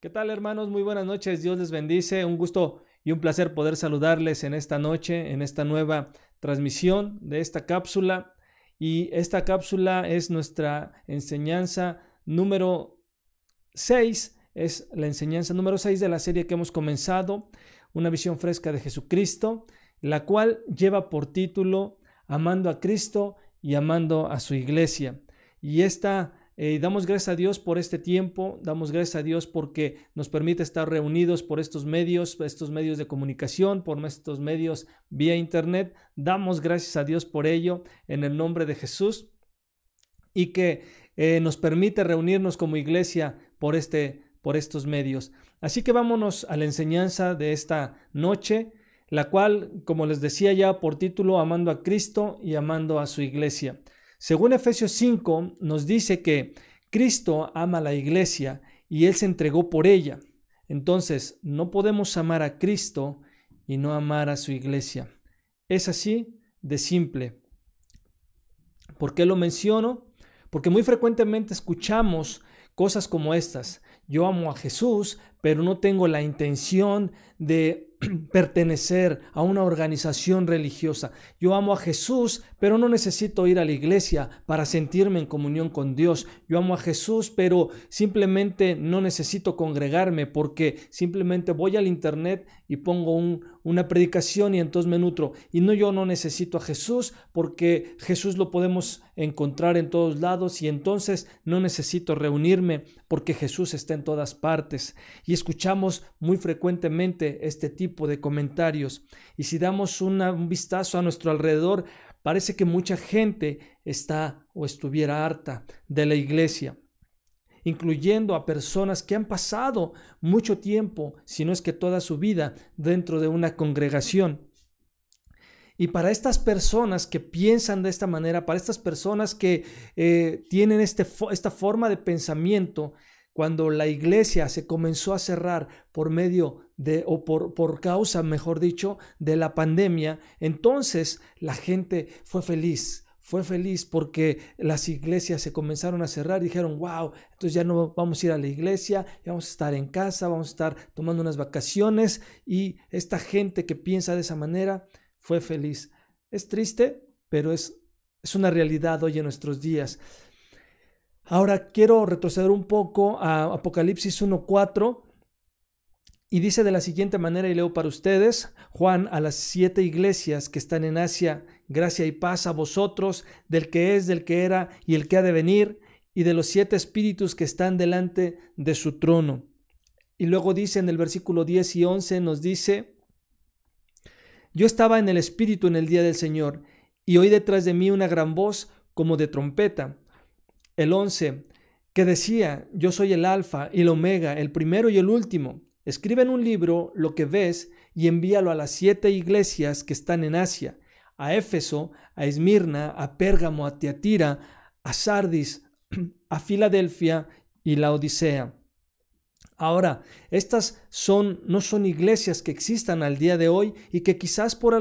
¿Qué tal, hermanos? Muy buenas noches. Dios les bendice. Un gusto y un placer poder saludarles en esta noche, en esta nueva transmisión de esta cápsula. Y esta cápsula es nuestra enseñanza número 6. Es la enseñanza número 6 de la serie que hemos comenzado, una visión fresca de Jesucristo, la cual lleva por título Amando a Cristo y amando a su iglesia. Y damos gracias a Dios por este tiempo, damos gracias a Dios porque nos permite estar reunidos por estos medios de comunicación, por estos medios vía internet. Damos gracias a Dios por ello en el nombre de Jesús y que nos permite reunirnos como iglesia por estos medios. Así que vámonos a la enseñanza de esta noche, la cual, como les decía ya por título, Amando a Cristo y amando a su iglesia. Según Efesios 5, nos dice que Cristo ama a la iglesia y Él se entregó por ella. Entonces, no podemos amar a Cristo y no amar a su iglesia. Es así de simple. ¿Por qué lo menciono? Porque muy frecuentemente escuchamos cosas como estas. Yo amo a Jesús, pero no tengo la intención de pertenecer a una organización religiosa. Yo amo a Jesús, pero no necesito ir a la iglesia para sentirme en comunión con Dios. Yo amo a Jesús, pero simplemente no necesito congregarme porque simplemente voy al internet y pongo una predicación y entonces me nutro. Y yo no necesito a Jesús porque Jesús lo podemos encontrar en todos lados y entonces no necesito reunirme porque Jesús está en todas partes. Y escuchamos muy frecuentemente este tipo de comentarios. Y si damos un vistazo a nuestro alrededor, parece que mucha gente está o estuviera harta de la iglesia, incluyendo a personas que han pasado mucho tiempo, si no es que toda su vida, dentro de una congregación. Y para estas personas que piensan de esta manera, para estas personas que tienen esta forma de pensamiento, cuando la iglesia se comenzó a cerrar por medio de, o por causa, mejor dicho, de la pandemia, entonces la gente fue feliz porque las iglesias se comenzaron a cerrar y dijeron, wow, entonces ya no vamos a ir a la iglesia, ya vamos a estar en casa, vamos a estar tomando unas vacaciones, y esta gente que piensa de esa manera fue feliz. Es triste, pero es una realidad hoy en nuestros días. Ahora quiero retroceder un poco a Apocalipsis 1:4 y dice de la siguiente manera, y leo para ustedes: Juan, a las 7 iglesias que están en Asia, gracia y paz a vosotros, del que es, del que era y el que ha de venir, y de los 7 espíritus que están delante de su trono. Y luego dice en el versículo 10 y 11, nos dice: yo estaba en el espíritu en el día del Señor, y oí detrás de mí una gran voz como de trompeta. El 11, que decía: yo soy el alfa y el omega, el primero y el último. Escribe en un libro lo que ves y envíalo a las 7 iglesias que están en Asia, a Éfeso, a Esmirna, a Pérgamo, a Tiatira, a Sardis, a Filadelfia y Laodicea. Ahora, estas no son iglesias que existan al día de hoy y que quizás por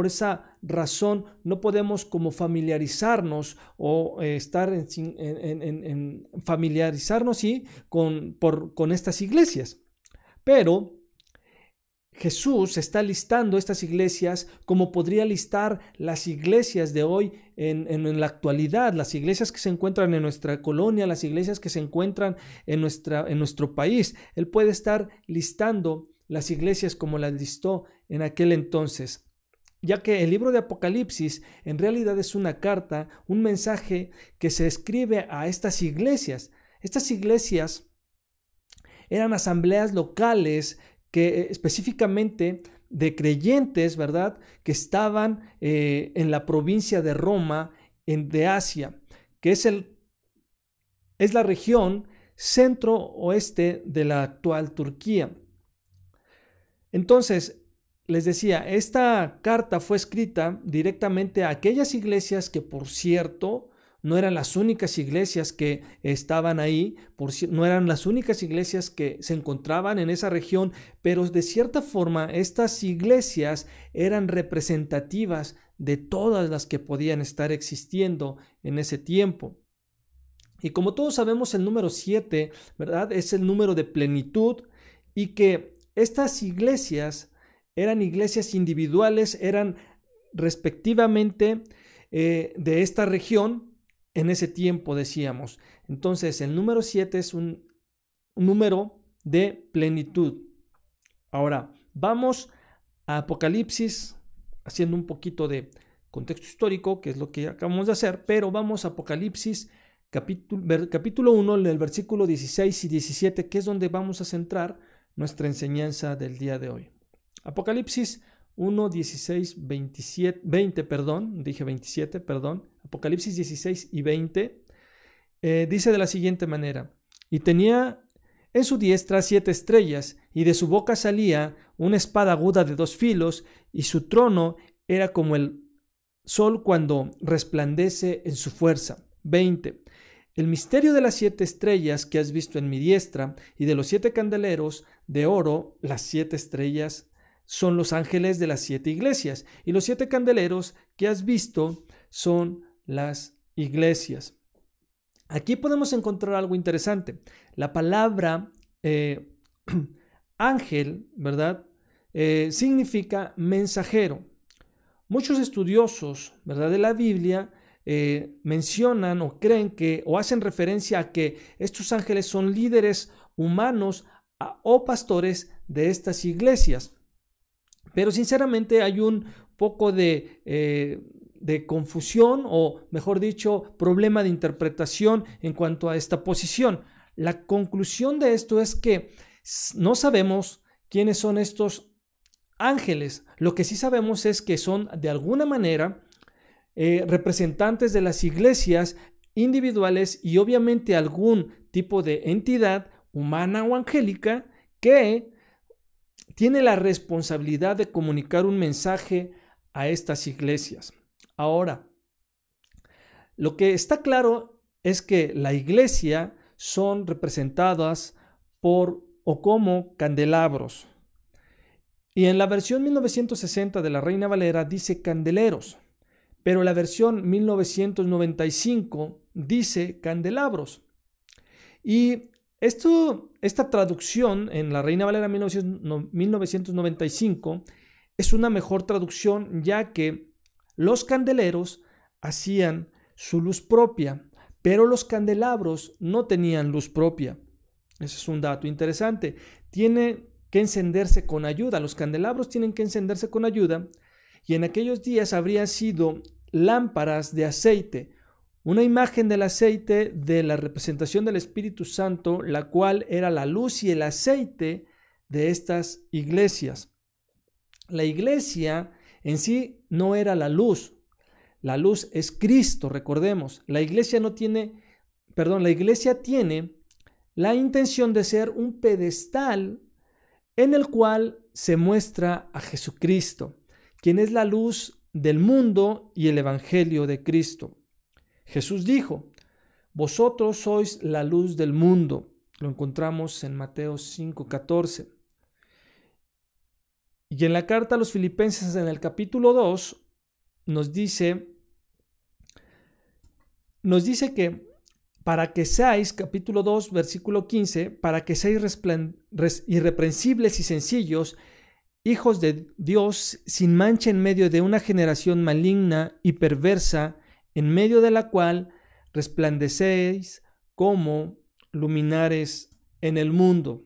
esa razón no podemos como familiarizarnos o estar familiarizarnos con estas iglesias. Pero Jesús está listando estas iglesias como podría listar las iglesias de hoy en la actualidad, las iglesias que se encuentran en nuestra colonia, las iglesias que se encuentran en nuestro país. Él puede estar listando las iglesias como las listó en aquel entonces, ya que el libro de Apocalipsis en realidad es una carta, un mensaje que se escribe a estas iglesias. Estas iglesias eran asambleas locales que específicamente de creyentes, ¿verdad?, que estaban en la provincia de Roma, de Asia, que es la región centro-oeste de la actual Turquía. Entonces, les decía, esta carta fue escrita directamente a aquellas iglesias que, por cierto, no eran las únicas iglesias que estaban ahí, no eran las únicas iglesias que se encontraban en esa región, pero de cierta forma estas iglesias eran representativas de todas las que podían estar existiendo en ese tiempo. Y como todos sabemos, el número 7, ¿verdad? Es el número de plenitud, y que estas iglesias eran iglesias individuales, eran respectivamente de esta región en ese tiempo, decíamos. Entonces, el número 7 es un número de plenitud. Ahora, vamos a Apocalipsis, haciendo un poquito de contexto histórico, que es lo que acabamos de hacer, pero vamos a Apocalipsis capítulo 1, el versículo 16 y 17, que es donde vamos a centrar nuestra enseñanza del día de hoy. Apocalipsis 1, 16, 27, 20, perdón, dije 27, perdón. Apocalipsis 16 y 20 dice de la siguiente manera: y tenía en su diestra 7 estrellas, y de su boca salía una espada aguda de 2 filos, y su trono era como el sol cuando resplandece en su fuerza. 20. El misterio de las 7 estrellas que has visto en mi diestra y de los 7 candeleros de oro, las 7 estrellas son los ángeles de las 7 iglesias, y los 7 candeleros que has visto son las iglesias. Aquí podemos encontrar algo interesante. La palabra ángel, ¿verdad? Significa mensajero. Muchos estudiosos, ¿verdad?, de la Biblia mencionan o creen que o hacen referencia a que estos ángeles son líderes humanos o pastores de estas iglesias. Pero sinceramente hay un poco de confusión, o mejor dicho, problema de interpretación en cuanto a esta posición. La conclusión de esto es que no sabemos quiénes son estos ángeles. Lo que sí sabemos es que son de alguna manera representantes de las iglesias individuales, y obviamente algún tipo de entidad humana o angélica que tiene la responsabilidad de comunicar un mensaje a estas iglesias. Ahora, lo que está claro es que la iglesia son representadas por o como candelabros. Y en la versión 1960 de la Reina Valera dice candeleros, pero la versión 1995 dice candelabros. Y esta traducción en la Reina Valera 1995 es una mejor traducción, ya que los candeleros hacían su luz propia, pero los candelabros no tenían luz propia. Ese es un dato interesante. Tiene que encenderse con ayuda. Los candelabros tienen que encenderse con ayuda, y en aquellos días habrían sido lámparas de aceite, una imagen del aceite de la representación del Espíritu Santo, la cual era la luz y el aceite de estas iglesias. La iglesia en sí no era la luz es Cristo, recordemos. La iglesia tiene la intención de ser un pedestal en el cual se muestra a Jesucristo, quien es la luz del mundo y el evangelio de Cristo. Jesús dijo: vosotros sois la luz del mundo. Lo encontramos en Mateo 5:14. Y en la carta a los Filipenses, en el capítulo 2, nos dice que para que seáis, capítulo 2, versículo 15, para que seáis irreprensibles y sencillos, hijos de Dios, sin mancha en medio de una generación maligna y perversa, en medio de la cual resplandecéis como luminares en el mundo.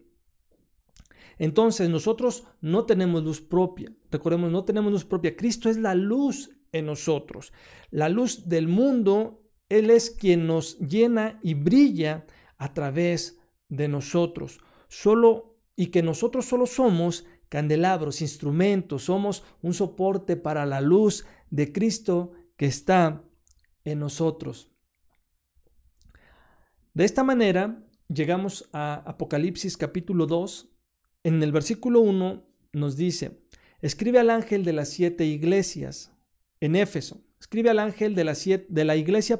Entonces nosotros no tenemos luz propia. Recordemos, no tenemos luz propia. Cristo es la luz en nosotros. La luz del mundo, Él es quien nos llena y brilla a través de nosotros. Y que nosotros solo somos candelabros, instrumentos, somos un soporte para la luz de Cristo que está en nosotros. De esta manera llegamos a Apocalipsis capítulo 2. En el versículo 1 nos dice: escribe al ángel de las 7 iglesias en Éfeso. Escribe al ángel de la iglesia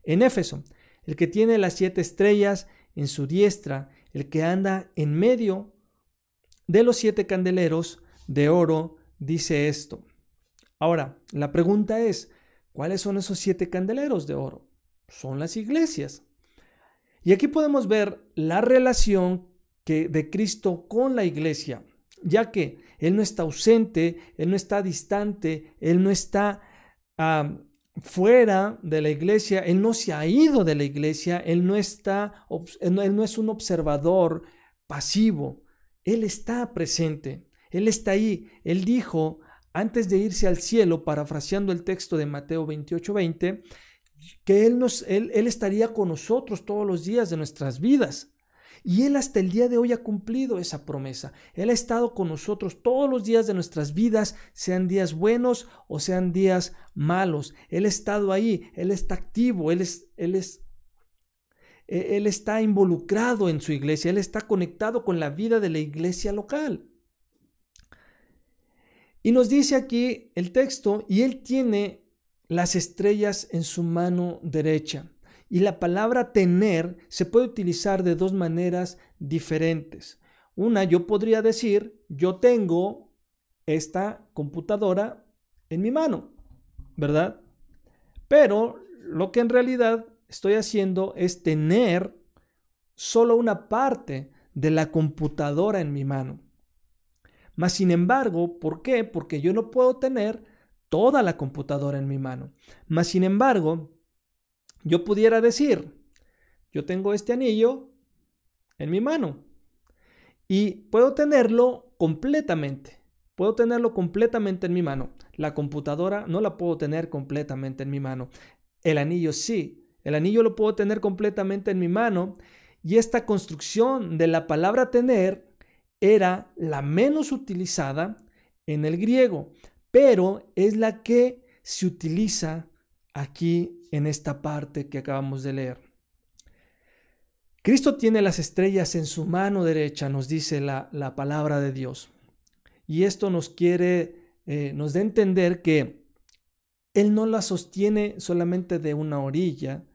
en Éfeso, el que tiene las 7 estrellas en su diestra, el que anda en medio de los 7 candeleros de oro, dice esto. Ahora, la pregunta es: ¿cuáles son esos 7 candeleros de oro? Son las iglesias. Y aquí podemos ver la relación de Cristo con la iglesia, ya que Él no está ausente, Él no está distante, Él no está fuera de la iglesia, Él no se ha ido de la iglesia, Él no es un observador pasivo, Él está presente, Él está ahí. Él dijo antes de irse al cielo, parafraseando el texto de Mateo 28:20, que Él estaría con nosotros todos los días de nuestras vidas. Y Él hasta el día de hoy ha cumplido esa promesa. Él ha estado con nosotros todos los días de nuestras vidas, sean días buenos o sean días malos. Él ha estado ahí, Él está activo, Él está involucrado en su iglesia, Él está conectado con la vida de la iglesia local. Y nos dice aquí el texto, y Él tiene las estrellas en su mano derecha. Y la palabra tener se puede utilizar de dos maneras diferentes. Una, yo podría decir, yo tengo esta computadora en mi mano, ¿verdad? Pero lo que en realidad estoy haciendo es tener solo una parte de la computadora en mi mano. Mas sin embargo, ¿por qué? Porque yo no puedo tener toda la computadora en mi mano. Mas sin embargo, yo pudiera decir, yo tengo este anillo en mi mano y puedo tenerlo completamente en mi mano. La computadora no la puedo tener completamente en mi mano. El anillo sí, el anillo lo puedo tener completamente en mi mano, y esta construcción de la palabra tener era la menos utilizada en el griego, pero es la que se utiliza aquí en esta parte que acabamos de leer. Cristo tiene las estrellas en su mano derecha, nos dice la palabra de Dios. Y esto nos da a entender que Él no la sostiene solamente de una orilla,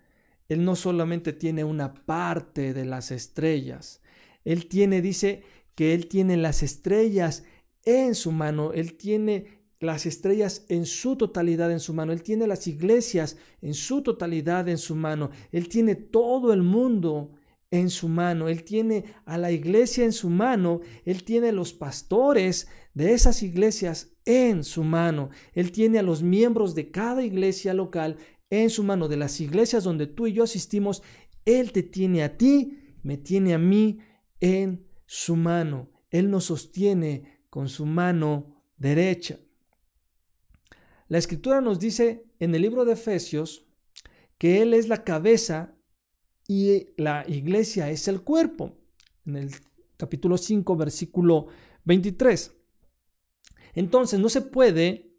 Él no solamente tiene una parte de las estrellas. Dice que Él tiene las estrellas en su mano, Él tiene las estrellas en su totalidad en su mano, Él tiene las iglesias en su totalidad en su mano, Él tiene todo el mundo en su mano, Él tiene a la iglesia en su mano, Él tiene los pastores de esas iglesias en su mano, Él tiene a los miembros de cada iglesia local en su mano, de las iglesias donde tú y yo asistimos. Él te tiene a ti, me tiene a mí en su mano, Él nos sostiene con su mano derecha. La Escritura nos dice en el libro de Efesios que Él es la cabeza y la iglesia es el cuerpo. En el capítulo 5, versículo 23. Entonces no se puede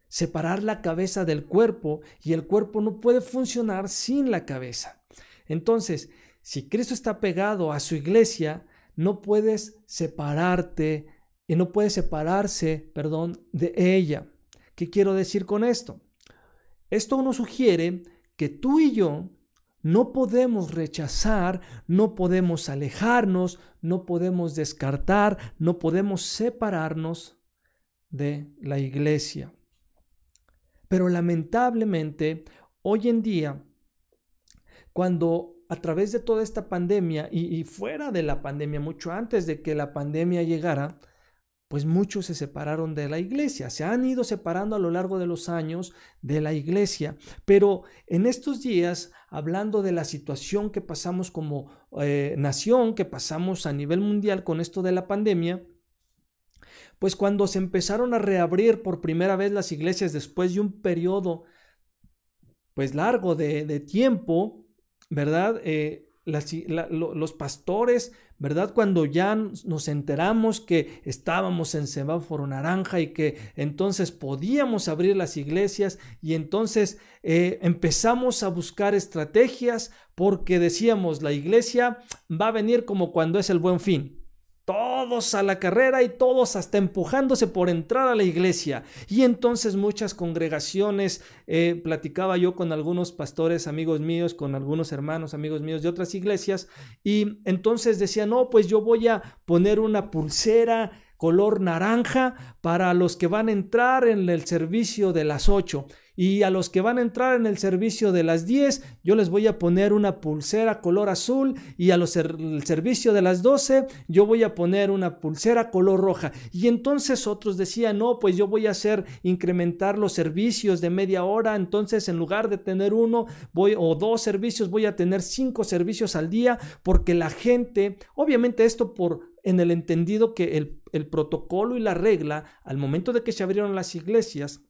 separar la cabeza del cuerpo, y el cuerpo no puede funcionar sin la cabeza. Entonces, si Cristo está pegado a su iglesia, no puedes separarse, de ella. ¿Qué quiero decir con esto? Esto nos sugiere que tú y yo no podemos rechazar, no podemos alejarnos, no podemos descartar, no podemos separarnos de la iglesia. Pero lamentablemente, hoy en día, cuando a través de toda esta pandemia y fuera de la pandemia, mucho antes de que la pandemia llegara, pues muchos se separaron de la iglesia, se han ido separando a lo largo de los años de la iglesia. Pero en estos días, hablando de la situación que pasamos como nación, que pasamos a nivel mundial con esto de la pandemia, pues cuando se empezaron a reabrir por primera vez las iglesias después de un periodo pues largo de tiempo, ¿verdad? Los pastores, ¿verdad? Cuando ya nos enteramos que estábamos en semáforo naranja y que entonces podíamos abrir las iglesias, y entonces empezamos a buscar estrategias, porque decíamos, la iglesia va a venir como cuando es el Buen Fin. Todos a la carrera y todos hasta empujándose por entrar a la iglesia. Y entonces muchas congregaciones, platicaba yo con algunos pastores amigos míos, con algunos hermanos amigos míos de otras iglesias, y entonces decían, no, pues yo voy a poner una pulsera color naranja para los que van a entrar en el servicio de las 8. y a los que van a entrar en el servicio de las 10, yo les voy a poner una pulsera color azul, y a los el servicio de las 12, yo voy a poner una pulsera color roja. Y entonces otros decían, no, pues yo voy a incrementar los servicios de media hora, entonces en lugar de tener uno o dos servicios, voy a tener 5 servicios al día, porque la gente, obviamente esto en el entendido que el protocolo y la regla, al momento de que se abrieron las iglesias,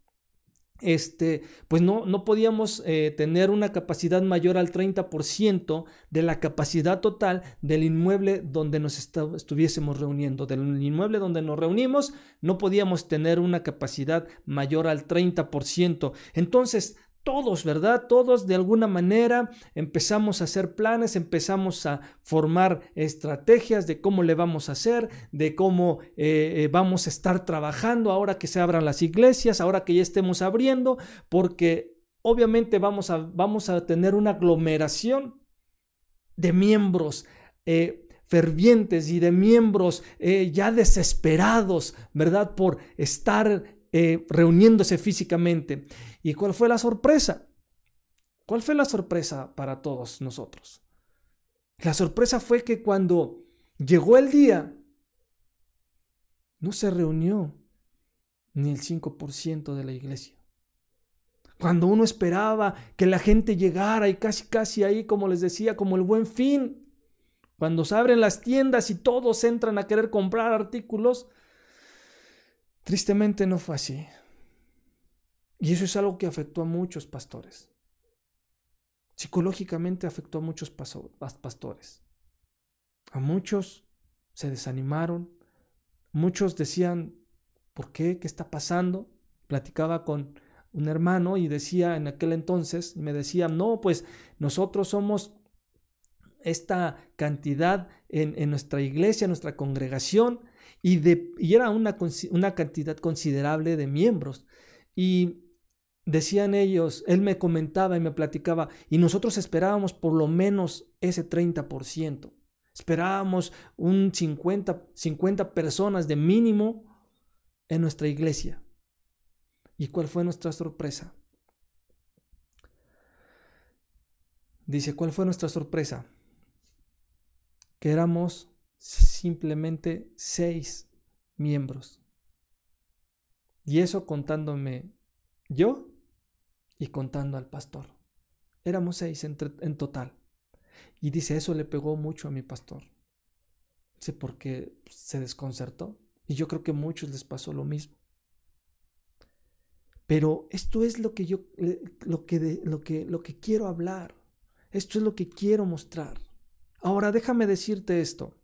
pues no podíamos tener una capacidad mayor al 30% de la capacidad total del inmueble donde nos estuviésemos reuniendo. Del inmueble donde nos reunimos no podíamos tener una capacidad mayor al 30%. Entonces, todos, ¿verdad? Todos de alguna manera empezamos a hacer planes, empezamos a formar estrategias de cómo le vamos a hacer, de cómo vamos a estar trabajando ahora que se abran las iglesias, ahora que ya estemos abriendo, porque obviamente vamos a tener una aglomeración de miembros fervientes y de miembros ya desesperados, ¿verdad? Por estar reuniéndose físicamente. ¿Y cuál fue la sorpresa? ¿Cuál fue la sorpresa para todos nosotros? La sorpresa fue que cuando llegó el día, no se reunió ni el 5% de la iglesia. Cuando uno esperaba que la gente llegara y casi ahí, como les decía, como el Buen Fin, cuando se abren las tiendas y todos entran a querer comprar artículos, tristemente no fue así. Y eso es algo que afectó a muchos pastores. Psicológicamente afectó a muchos pastores. A muchos se desanimaron. Muchos decían, ¿por qué? ¿Qué está pasando? Platicaba con un hermano y decía en aquel entonces, me decía, no, pues nosotros somos esta cantidad en nuestra iglesia, en nuestra congregación, y era una cantidad considerable de miembros. Y decían ellos, él me comentaba y me platicaba, y nosotros esperábamos por lo menos ese 30%. Esperábamos un 50 personas de mínimo en nuestra iglesia. ¿Y cuál fue nuestra sorpresa? Dice, ¿cuál fue nuestra sorpresa? Que éramos simplemente 6 miembros. Y eso contándome yo y contando al pastor. Éramos 6 en total. Y dice, eso le pegó mucho a mi pastor. Dice, porque se desconcertó. Y yo creo que a muchos les pasó lo mismo. Pero esto es lo que yo, lo que quiero hablar. Esto es lo que quiero mostrar. Ahora déjame decirte esto.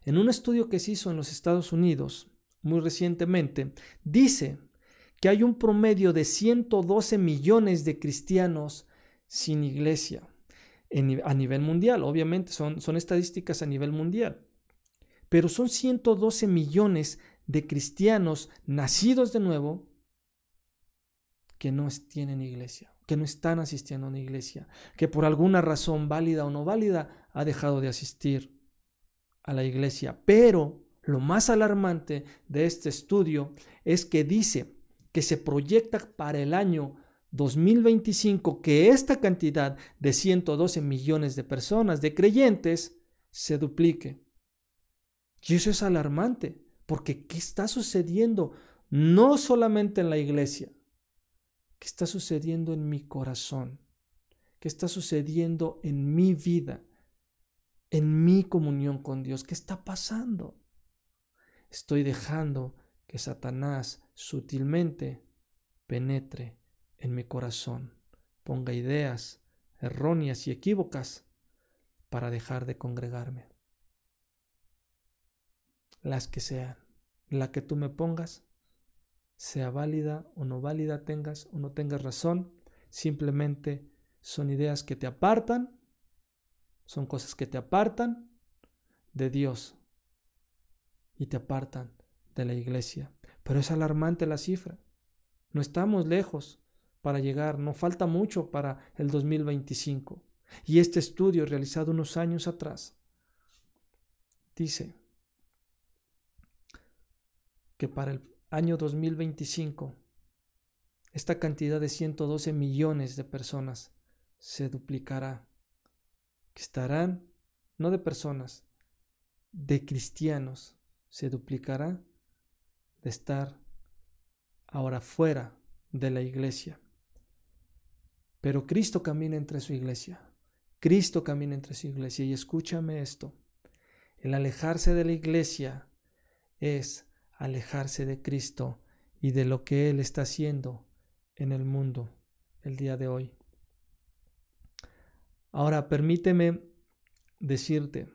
En un estudio que se hizo en los Estados Unidos muy recientemente, dice que hay un promedio de 112 millones de cristianos sin iglesia a nivel mundial. Obviamente son estadísticas a nivel mundial. Pero son 112 millones de cristianos nacidos de nuevo que no tienen iglesia, que no están asistiendo a una iglesia, que por alguna razón válida o no válida ha dejado de asistir a la iglesia. Pero lo más alarmante de este estudio es que dice que se proyecta para el año 2025 que esta cantidad de 112 millones de personas, de creyentes, se duplique. Y eso es alarmante, porque ¿qué está sucediendo? No solamente en la iglesia. ¿Qué está sucediendo en mi corazón? ¿Qué está sucediendo en mi vida? En mi comunión con Dios. ¿Qué está pasando? Estoy dejando que Satanás sutilmente penetre en mi corazón, ponga ideas erróneas y equívocas para dejar de congregarme. Las que sean, la que tú me pongas, sea válida o no válida, tengas o no tengas razón, simplemente son ideas que te apartan, son cosas que te apartan de Dios y te apartan de la iglesia. Pero es alarmante la cifra. No estamos lejos para llegar, no falta mucho para el 2025. Y este estudio realizado unos años atrás dice que para el año 2025 esta cantidad de 112 millones de personas se duplicará, que estarán, no de personas, de cristianos, se duplicará de estar ahora fuera de la iglesia. Pero Cristo camina entre su iglesia. Cristo camina entre su iglesia. Y escúchame esto. El alejarse de la iglesia es alejarse de Cristo y de lo que Él está haciendo en el mundo el día de hoy. Ahora, permíteme decirte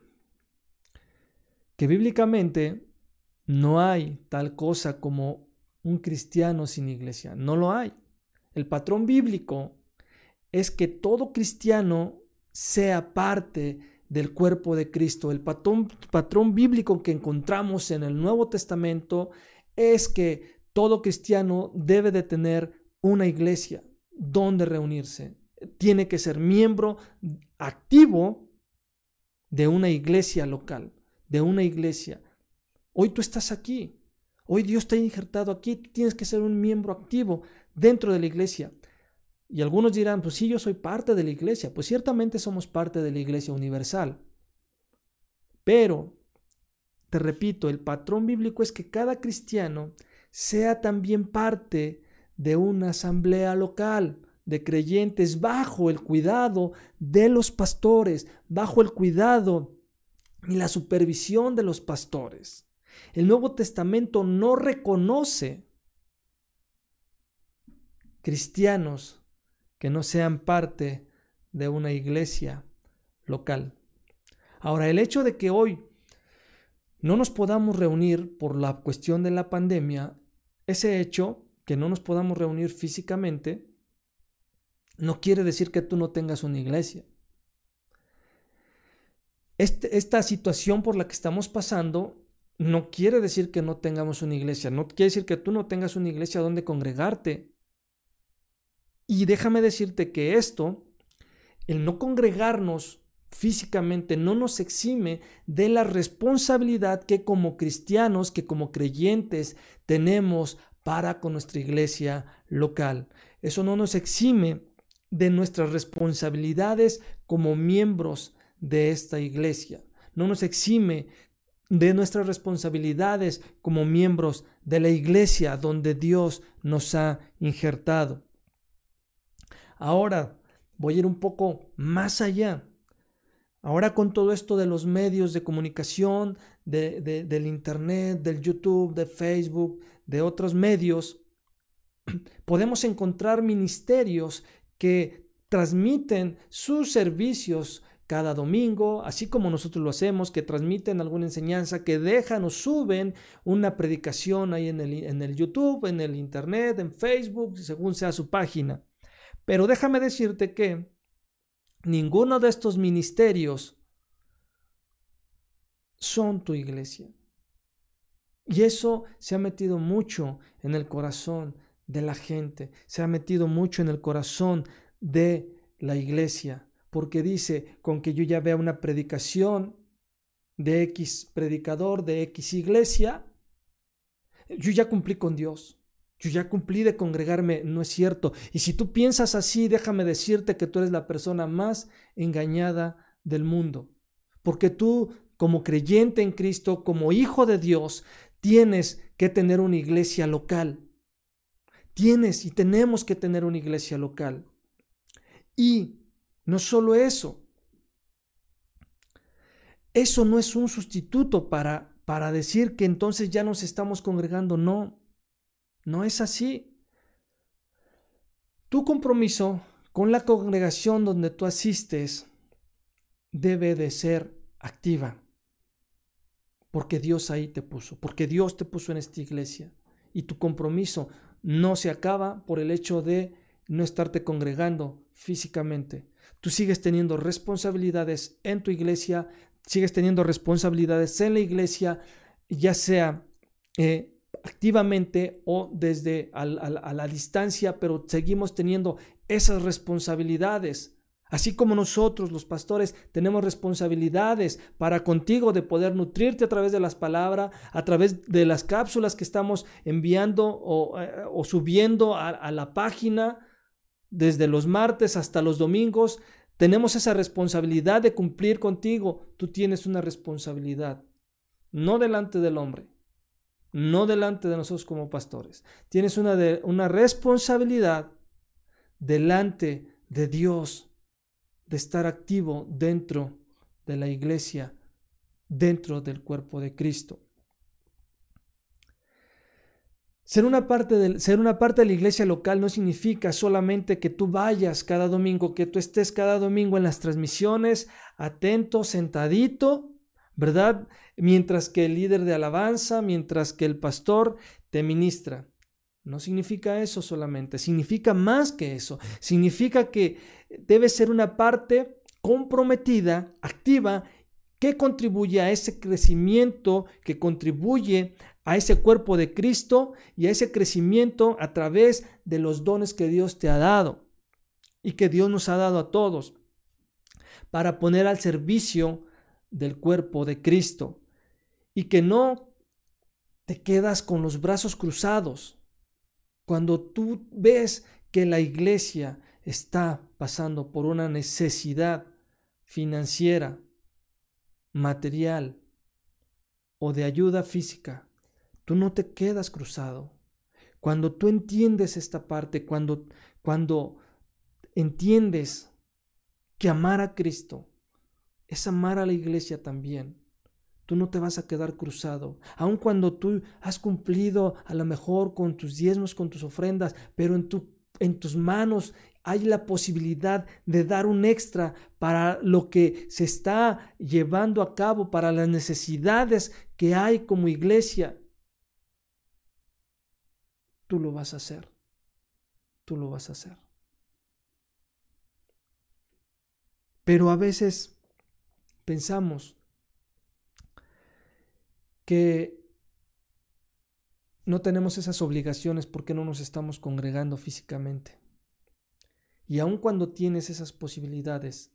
que bíblicamente no hay tal cosa como un cristiano sin iglesia. No lo hay. El patrón bíblico es que todo cristiano sea parte del cuerpo de Cristo. El patrón bíblico que encontramos en el Nuevo Testamento es que todo cristiano debe de tener una iglesia donde reunirse. Tiene que ser miembro activo de una iglesia local, de una iglesia. Hoy tú estás aquí. Hoy Dios te ha injertado aquí. Tú tienes que ser un miembro activo dentro de la iglesia. Y algunos dirán, pues sí, yo soy parte de la iglesia. Pues ciertamente somos parte de la iglesia universal. Pero, te repito, el patrón bíblico es que cada cristiano sea también parte de una asamblea local de creyentes bajo el cuidado de los pastores, bajo el cuidado y la supervisión de los pastores. El Nuevo Testamento no reconoce cristianos que no sean parte de una iglesia local. Ahora, el hecho de que hoy no nos podamos reunir por la cuestión de la pandemia, ese hecho, que no nos podamos reunir físicamente, no quiere decir que tú no tengas una iglesia. Esta situación por la que estamos pasando no quiere decir que no tengamos una iglesia, no quiere decir que tú no tengas una iglesia donde congregarte. Y déjame decirte que esto, el no congregarnos físicamente, no nos exime de la responsabilidad que como cristianos, que como creyentes tenemos para con nuestra iglesia local. Eso no nos exime de nuestras responsabilidades como miembros de esta iglesia. No nos exime de nuestras responsabilidades como miembros de la iglesia donde Dios nos ha injertado. Ahora voy a ir un poco más allá. Ahora con todo esto de los medios de comunicación, del internet, del YouTube, de Facebook, de otros medios, podemos encontrar ministerios que transmiten sus servicios cada domingo, así como nosotros lo hacemos, que transmiten alguna enseñanza, que dejan o suben una predicación ahí en el YouTube, en el internet, en Facebook, según sea su página. Pero déjame decirte que ninguno de estos ministerios son tu iglesia. Y eso se ha metido mucho en el corazón de la gente, se ha metido mucho en el corazón de la iglesia, porque dice, con que yo ya vea una predicación de X predicador, de X iglesia, yo ya cumplí con Dios. Yo ya cumplí de congregarme. No es cierto. Y si tú piensas así, déjame decirte que tú eres la persona más engañada del mundo. Porque tú, como creyente en Cristo, como hijo de Dios, tienes que tener una iglesia local. Tienes y tenemos que tener una iglesia local. Y no solo eso. Eso no es un sustituto para decir que entonces ya nos estamos congregando. No. No es así. Tu compromiso con la congregación donde tú asistes debe de ser activa. Porque Dios ahí te puso. Porque Dios te puso en esta iglesia. Y tu compromiso no se acaba por el hecho de no estarte congregando físicamente. Tú sigues teniendo responsabilidades en tu iglesia. Sigues teniendo responsabilidades en la iglesia. Ya sea activamente o desde a la distancia, pero seguimos teniendo esas responsabilidades. Así como nosotros, los pastores, tenemos responsabilidades para contigo de poder nutrirte a través de las palabras, a través de las cápsulas que estamos enviando o subiendo a la página desde los martes hasta los domingos. Tenemos esa responsabilidad de cumplir contigo. Tú tienes una responsabilidad, no delante del hombre, no delante de nosotros como pastores. Tienes una responsabilidad delante de Dios, de estar activo dentro de la iglesia, dentro del cuerpo de Cristo. Ser una parte de la iglesia local no significa solamente que tú vayas cada domingo, que tú estés cada domingo en las transmisiones, atento, sentadito, ¿verdad? Mientras que el líder de alabanza, mientras que el pastor te ministra. No significa eso solamente, significa más que eso. Significa que debe ser una parte comprometida, activa, que contribuye a ese crecimiento, que contribuye a ese cuerpo de Cristo y a ese crecimiento a través de los dones que Dios te ha dado y que Dios nos ha dado a todos para poner al servicio del cuerpo de Cristo, y que no te quedas con los brazos cruzados cuando tú ves que la iglesia está pasando por una necesidad financiera, material o de ayuda física. Tú no te quedas cruzado. Cuando tú entiendes esta parte, cuando entiendes que amar a Cristo es amar a la iglesia también, tú no te vas a quedar cruzado. Aun cuando tú has cumplido a lo mejor con tus diezmos, con tus ofrendas, pero en tus manos hay la posibilidad de dar un extra para lo que se está llevando a cabo, para las necesidades que hay como iglesia. Tú lo vas a hacer. Tú lo vas a hacer. Pero a veces pensamos que no tenemos esas obligaciones porque no nos estamos congregando físicamente. Y aun cuando tienes esas posibilidades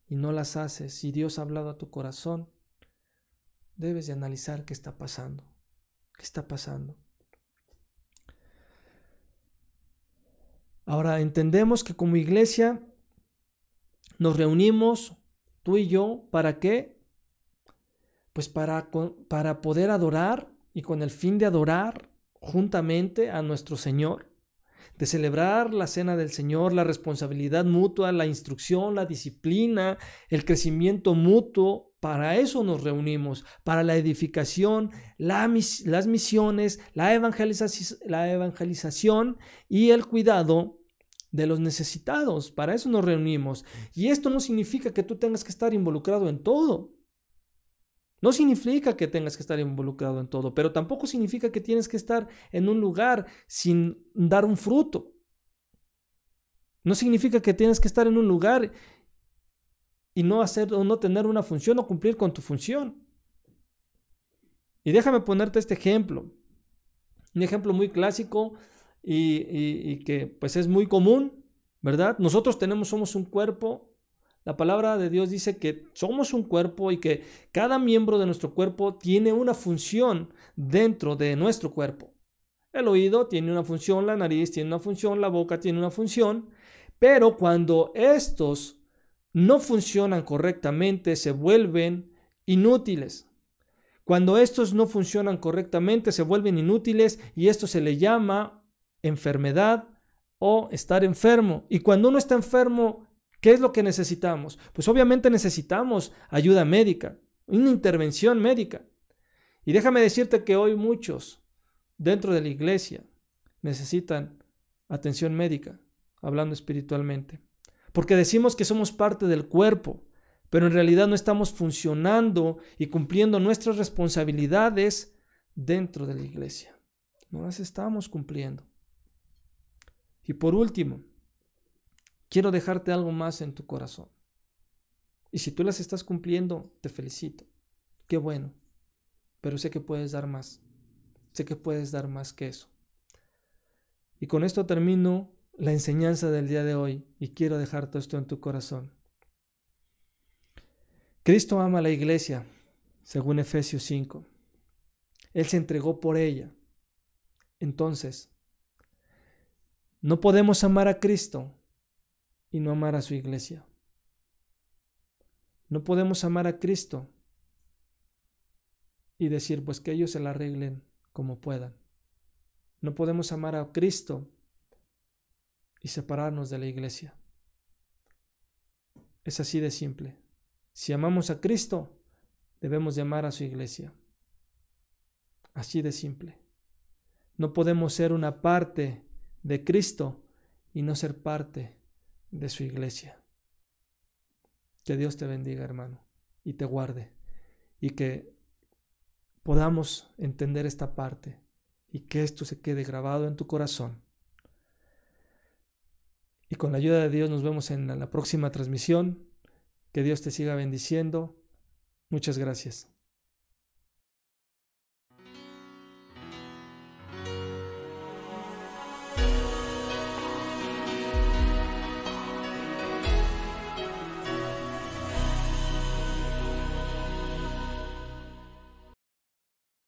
y no las haces, y Dios ha hablado a tu corazón, debes de analizar qué está pasando. ¿Qué está pasando? Ahora entendemos que como iglesia nos reunimos, tú y yo, ¿para qué? Pues para poder adorar, y con el fin de adorar juntamente a nuestro Señor, de celebrar la cena del Señor, la responsabilidad mutua, la instrucción, la disciplina, el crecimiento mutuo. Para eso nos reunimos, para la edificación, las misiones, la evangelización y el cuidado de los necesitados. Para eso nos reunimos. Y esto no significa que tú tengas que estar involucrado en todo. No significa que tengas que estar involucrado en todo, pero tampoco significa que tienes que estar en un lugar sin dar un fruto. No significa que tienes que estar en un lugar y no hacer o no tener una función o cumplir con tu función. Y déjame ponerte este ejemplo. Un ejemplo muy clásico y que pues es muy común, ¿verdad? Nosotros somos un cuerpo. La palabra de Dios dice que somos un cuerpo y que cada miembro de nuestro cuerpo tiene una función dentro de nuestro cuerpo. El oído tiene una función, la nariz tiene una función, la boca tiene una función, pero cuando estos no funcionan correctamente, se vuelven inútiles. Cuando estos no funcionan correctamente, se vuelven inútiles y esto se le llama enfermedad o estar enfermo. Y cuando uno está enfermo, ¿qué es lo que necesitamos? Pues obviamente necesitamos ayuda médica, una intervención médica. Y déjame decirte que hoy muchos dentro de la iglesia necesitan atención médica, hablando espiritualmente. Porque decimos que somos parte del cuerpo, pero en realidad no estamos funcionando y cumpliendo nuestras responsabilidades dentro de la iglesia. No las estamos cumpliendo. Y por último, quiero dejarte algo más en tu corazón. Y si tú las estás cumpliendo, te felicito. Qué bueno. Pero sé que puedes dar más. Sé que puedes dar más que eso. Y con esto termino la enseñanza del día de hoy y quiero dejar todo esto en tu corazón. Cristo ama a la iglesia, según Efesios 5. Él se entregó por ella. Entonces, no podemos amar a Cristo y no amar a su iglesia. No podemos amar a Cristo y decir, pues que ellos se la arreglen como puedan. No podemos amar a Cristo y separarnos de la iglesia. Es así de simple. Si amamos a Cristo, debemos de amar a su iglesia. Así de simple. No podemos ser una parte de Cristo y no ser parte de su iglesia. Que Dios te bendiga, hermano, y te guarde, y que podamos entender esta parte y que esto se quede grabado en tu corazón. Y con la ayuda de Dios nos vemos en la próxima transmisión. Que Dios te siga bendiciendo. Muchas gracias.